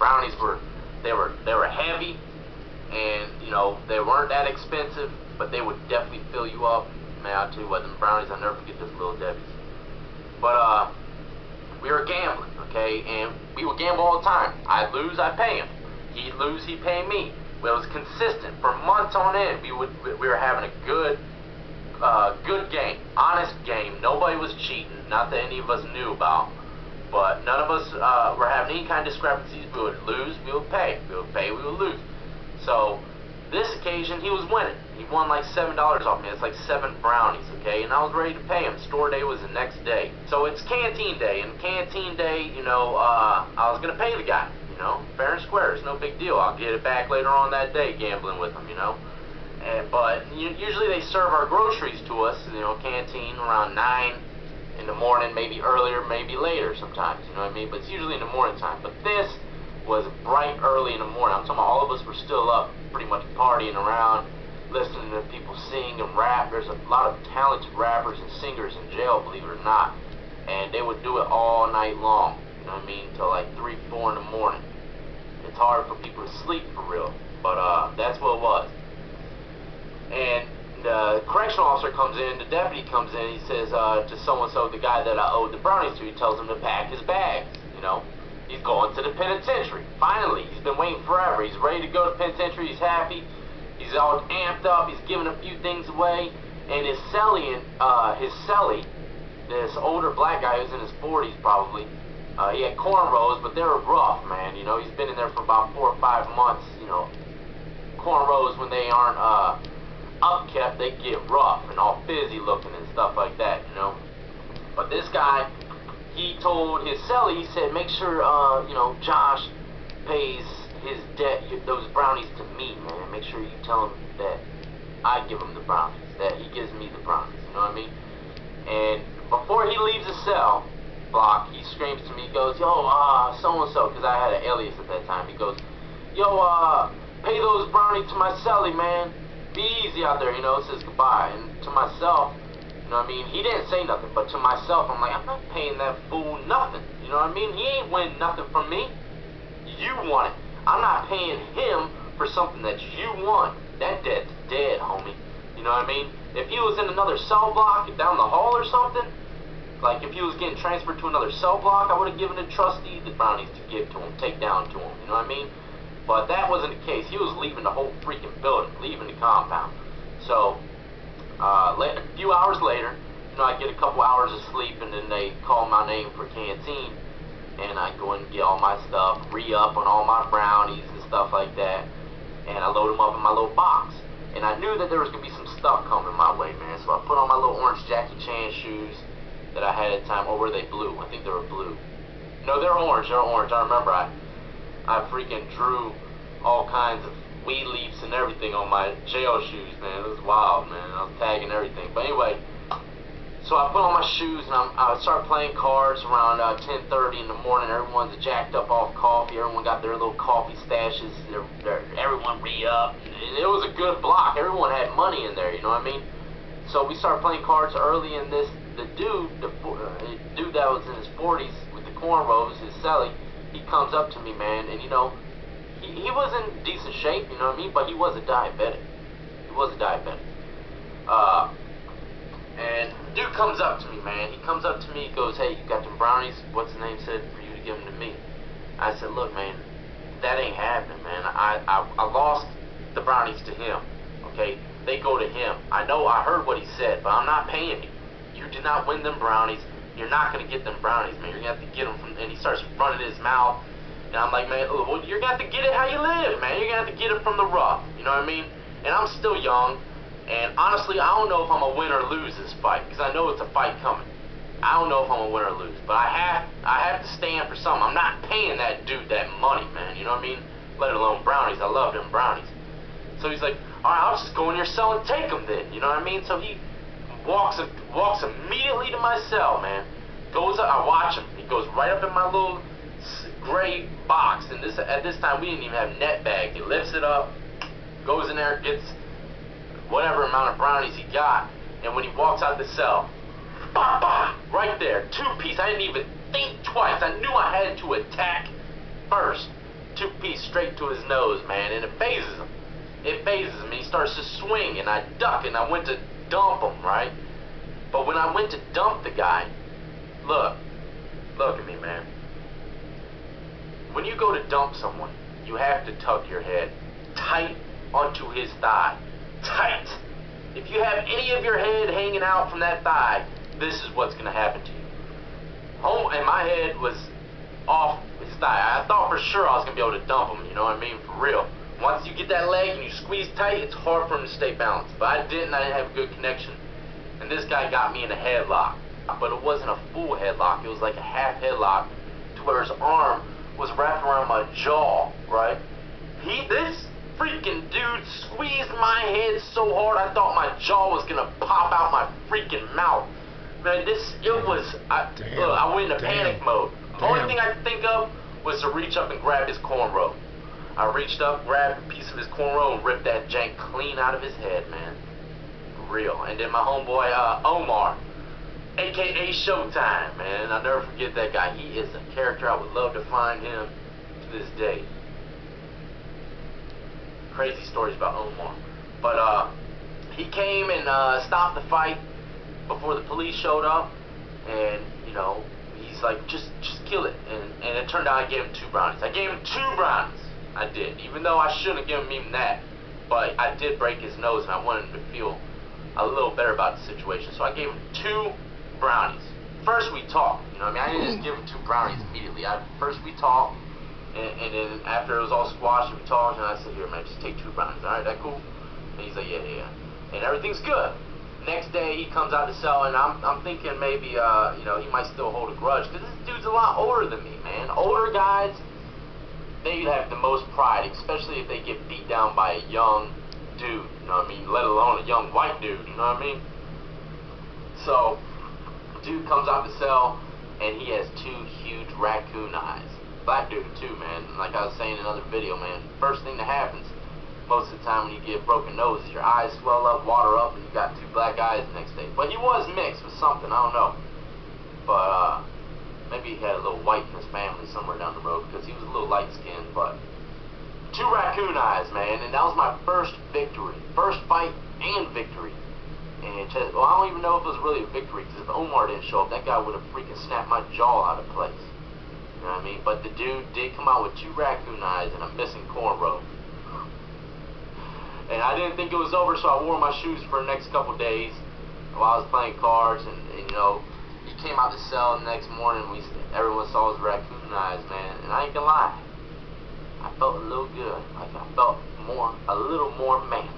brownies were, they were heavy, and you know, they weren't that expensive, but they would definitely fill you up. Man, I'll tell you what, them brownies, I'll never forget those Little Debbie's. But we were gambling, okay, and we would gamble all the time. I'd lose, I'd pay him. He'd lose, he'd pay me. Well, it was consistent for months on end. We were having a good game, honest game. Nobody was cheating, not that any of us knew about. But none of us were having any kind of discrepancies. We would lose, we would pay. We would pay, we would lose. So this occasion, he was winning. He won like $7 off me. It's like 7 brownies, okay? And I was ready to pay him. Store day was the next day. So it's canteen day. And canteen day, you know, I was going to pay the guy, you know, fair and square. It's no big deal. I'll get it back later on that day gambling with him, you know. But usually they serve our groceries to us, you know, canteen around 9 in the morning, maybe earlier, maybe later sometimes, you know what I mean? But it's usually in the morning time. But this was bright early in the morning. I'm talking about all of us were still up, pretty much partying around, listening to people sing and rap. There's a lot of talented rappers and singers in jail, believe it or not. And they would do it all night long, you know what I mean, till like 3, 4 in the morning. It's hard for people to sleep for real, but that's what it was. And the correctional officer comes in, the deputy comes in, he says to so-and-so, the guy that I owed the brownies to, he tells him to pack his bags, you know. He's going to the penitentiary. Finally, he's been waiting forever. He's ready to go to penitentiary. He's happy. He's all amped up. He's giving a few things away. And his cellie, this older black guy who's in his 40s probably, he had cornrows, but they were rough, man. You know, he's been in there for about 4 or 5 months. You know, cornrows, when they aren't upkept, they get rough and all fizzy looking and stuff like that, you know. But this guy, he told his cellie, he said, make sure, you know, Josh pays his debt, those brownies to me, man. Make sure you tell him that I give him the brownies, that he gives me the brownies, you know what I mean? And before he leaves the cell block, he screams to me, he goes, yo, so-and-so, because I had an alias at that time. He goes, yo, pay those brownies to my cellie, man. Be easy out there, you know, says goodbye. And to myself, you know what I mean? He didn't say nothing, but to myself, I'm like, I'm not paying that fool nothing. You know what I mean? He ain't winning nothing from me. You want it. I'm not paying him for something that you want. That debt's dead, homie. You know what I mean? If he was in another cell block down the hall or something, like if he was getting transferred to another cell block, I would have given the trustee the brownies to give to him, take down to him. You know what I mean? But that wasn't the case. He was leaving the whole freaking building, leaving the compound. So, a few hours later, you know, I get a couple hours of sleep, and then they call my name for canteen, and I go and get all my stuff, re-up on all my brownies and stuff like that, and I load them up in my little box. And I knew that there was going to be some stuff coming my way, man, so I put on my little orange Jackie Chan shoes that I had at the time. Or were they blue? I think they were blue. No, they're orange, I remember I freaking drew all kinds of weed leaves and everything on my jail shoes, man. It was wild, man. I was tagging everything. But anyway, so I put on my shoes and I start playing cards around 10:30 in the morning. Everyone's jacked up off coffee. Everyone got their little coffee stashes. Everyone re-up. It was a good block. Everyone had money in there, you know what I mean? So we started playing cards early, and the dude that was in his 40s with the cornrows, his cellie, he comes up to me, man, and you know, he was in decent shape, you know what I mean, but he was a diabetic. And dude comes up to me, man. He comes up to me, he goes, hey, you got them brownies? What's the name said for you to give them to me? I said, look, man, that ain't happening, man. I lost the brownies to him, okay? They go to him. I know, I heard what he said, but I'm not paying you. You did not win them brownies. You're not going to get them brownies, man. You're going to have to get them from, and he starts running his mouth. And I'm like, man, well, you're going to have to get it how you live, man. You're going to have to get it from the rough, you know what I mean? And I'm still young, and honestly, I don't know if I'm going to win or lose this fight, because I know it's a fight coming. I don't know if I'm going to win or lose, but I have to stand for something. I'm not paying that dude that money, man, you know what I mean? Let alone brownies. I love them brownies. So he's like, all right, I'll just go in your cell and take them then, you know what I mean? So he walks immediately to my cell, man. Goes up, I watch him. He goes right up in my little gray box, and at this time we didn't even have net bags. He lifts it up, goes in there, gets whatever amount of brownies he got, and when he walks out the cell, bah, bah, right there, 2-piece. I didn't even think twice. I knew I had to attack first. two-piece straight to his nose, man, and it phases him. It phases him. He starts to swing, and I duck, and I went to dump him, right? But when I went to dump the guy, look at me, man. When you go to dump someone, you have to tuck your head tight onto his thigh. Tight. If you have any of your head hanging out from that thigh, this is what's going to happen to you. And my head was off his thigh. I thought for sure I was going to be able to dump him, you know what I mean? For real. Once you get that leg and you squeeze tight, it's hard for him to stay balanced. But I didn't have a good connection. And this guy got me in a headlock. But it wasn't a full headlock. It was like a half headlock to where his arm was wrapped around my jaw, right? This freaking dude squeezed my head so hard I thought my jaw was gonna pop out my freaking mouth. Man, I went into panic mode. The only thing I could think of was to reach up and grab his cornrow. I reached up, grabbed a piece of his cornrow, and ripped that jank clean out of his head, man. For real. And then my homeboy, Omar, a.k.a. Showtime, man. I'll never forget that guy. He is a character. I would love to find him to this day. Crazy stories about Omar. But he came and stopped the fight before the police showed up, and you know, he's like, just kill it. And it turned out I gave him 2 brownies. I gave him 2 brownies. I did, even though I shouldn't have given him even that. But I did break his nose, and I wanted him to feel a little better about the situation. So I gave him 2 brownies. First we talked, you know what I mean? I didn't just give him 2 brownies immediately. First we talked. And then after it was all squashed, we talked, and I said, here, man, just take 2 brownies. All right, that cool? And he's like, yeah. And everything's good. Next day, he comes out to sell, and I'm thinking maybe, you know, he might still hold a grudge, because this dude's a lot older than me, man. Older guys, they have the most pride, especially if they get beat down by a young dude, you know what I mean? Let alone a young white dude, you know what I mean? So, dude comes out to sell, and he has 2 huge raccoon eyes. Black dude too, man. Like I was saying in another video, man, first thing that happens most of the time when you get a broken nose is your eyes swell up, water up, and you got 2 black eyes the next day. But he was mixed with something, I don't know. But maybe he had a little white in his family somewhere down the road, because he was a little light skinned. But 2 raccoon eyes, man, and that was my first victory, first fight and victory. And well, I don't even know if it was really a victory, because if Omar didn't show up, that guy would have freaking snapped my jaw out of place. You know what I mean? But the dude did come out with 2 raccoon eyes and a missing cornrow. And I didn't think it was over, so I wore my shoes for the next couple days while I was playing cards. And you know, he came out to sell the next morning. Everyone saw his raccoon eyes, man. And I ain't gonna lie, I felt a little good. Like I felt a little more manly.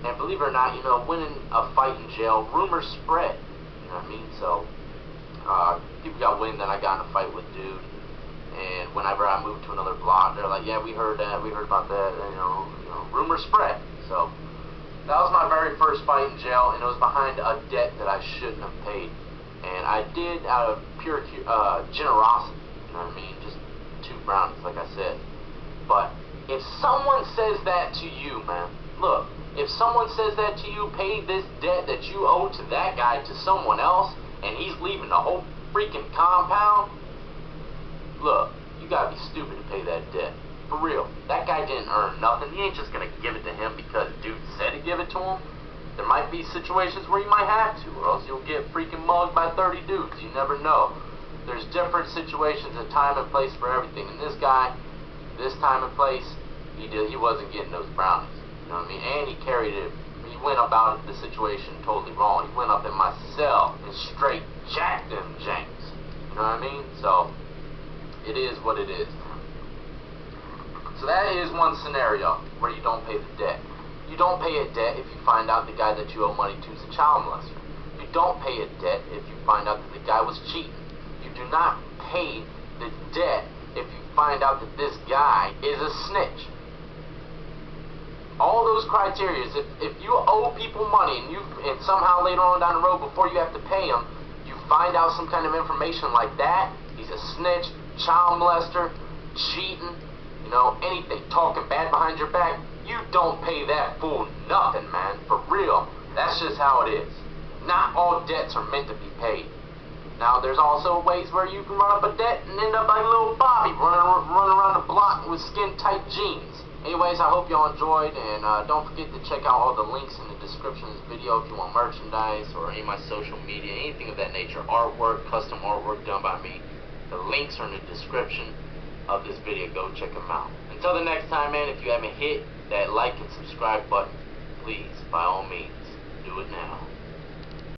And believe it or not, you know, winning a fight in jail, rumors spread. You know what I mean? So people got wind that I got in a fight with dude. And whenever I moved to another block, they're like, yeah, we heard that, we heard about that, and, you know, rumors spread. So, that was my very first fight in jail, and it was behind a debt that I shouldn't have paid. And I did out of pure generosity, you know what I mean, just 2 brownies, like I said. But, if someone says that to you, man, look, if someone says that to you, pay this debt that you owe to that guy to someone else, and he's leaving the whole freaking compound, look, you gotta be stupid to pay that debt. For real. That guy didn't earn nothing. You ain't just gonna give it to him because dude said to give it to him. There might be situations where you might have to, or else you'll get freaking mugged by 30 dudes. You never know. There's different situations and time and place for everything. And this guy, this time and place, he wasn't getting those brownies. You know what I mean? And he carried it. He went about the situation totally wrong. He went up in my cell and straight jacked them janks. You know what I mean? So, it is what it is. So that is one scenario where you don't pay the debt. You don't pay a debt if you find out the guy that you owe money to is a child molester. You don't pay a debt if you find out that the guy was cheating. You do not pay the debt if you find out that this guy is a snitch. All those criteria, if you owe people money and somehow later on down the road before you have to pay them, you find out some kind of information like that, he's a snitch, child molester, cheating, you know, anything, talking bad behind your back, you don't pay that fool nothing, man, for real. That's just how it is. Not all debts are meant to be paid. Now, there's also ways where you can run up a debt and end up like little Bobby, running around the block with skin-tight jeans. Anyways, I hope y'all enjoyed, and don't forget to check out all the links in the description of this video if you want merchandise or any of my social media, anything of that nature, artwork, custom artwork done by me. The links are in the description of this video. Go check them out. Until the next time, man, if you haven't hit that like and subscribe button, please, by all means, do it now.